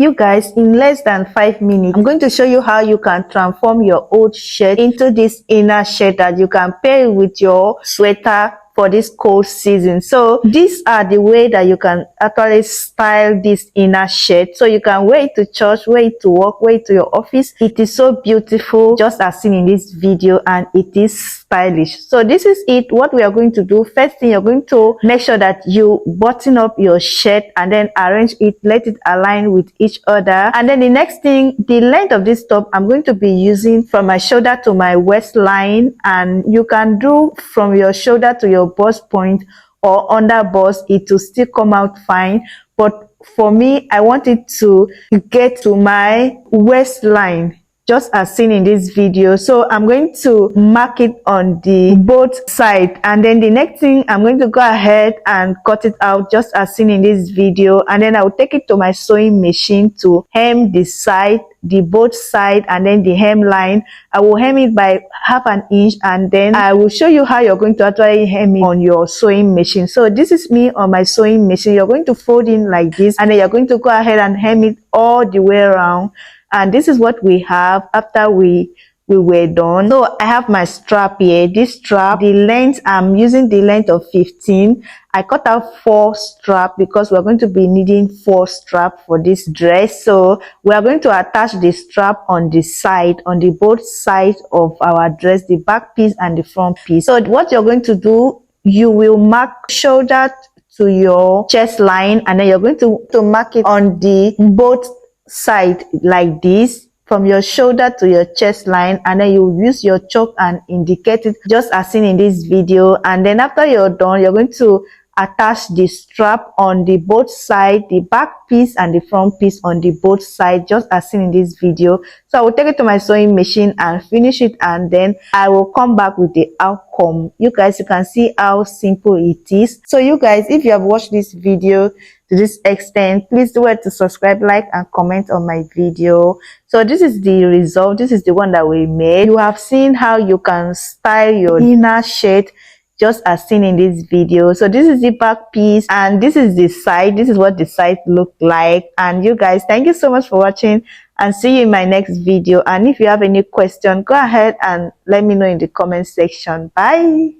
You guys, in less than 5 minutes, I'm going to show you how you can transform your old shirt into this inner shirt that you can pair with your sweater for this cold season. So these are the way that you can actually style this inner shirt. So you can wear it to church, wear it to work, wear it to your office. It is so beautiful, just as seen in this video, and it is stylish. So this is it. What we are going to do, first thing, you're going to make sure that you button up your shirt and then arrange it, let it align with each other. And then the next thing, the length of this top, I'm going to be using from my shoulder to my waistline, and you can do from your shoulder to your bust point or under bust. It will still come out fine, but for me, I want it to get to my waistline, just as seen in this video. So I'm going to mark it on the both side, and then the next thing, I'm going to go ahead and cut it out just as seen in this video, and then I will take it to my sewing machine to hem the side, the both side, and then the hemline. I will hem it by half an inch, and then I will show you how you're going to actually hem it on your sewing machine. So this is me on my sewing machine. You're going to fold in like this, and then you're going to go ahead and hem it all the way around. And this is what we have after we were done. So I have my strap here. This strap, the length, I'm using the length of 15. I cut out 4 strap because we're going to be needing 4 strap for this dress. So we are going to attach the strap on the side, on the both sides of our dress, the back piece and the front piece. So what you're going to do, you will mark shoulder to your chest line, and then you're going to mark it on the both side like this, from your shoulder to your chest line, and then you use your chalk and indicate it just as seen in this video. And then after you're done, you're going to attach the strap on the both side, the back piece and the front piece on the both side, just as seen in this video. So I will take it to my sewing machine and finish it, and then I will come back with the outcome. You guys, you can see how simple it is. So you guys, if you have watched this video to this extent, please do it to subscribe, like and comment on my video. So this is the result. This is the one that we made. You have seen how you can style your inner shirt just as seen in this video. So this is the back piece, and this is the side. This is what the side look like. And you guys, thank you so much for watching, and see you in my next video. And if you have any question, go ahead and let me know in the comment section. Bye.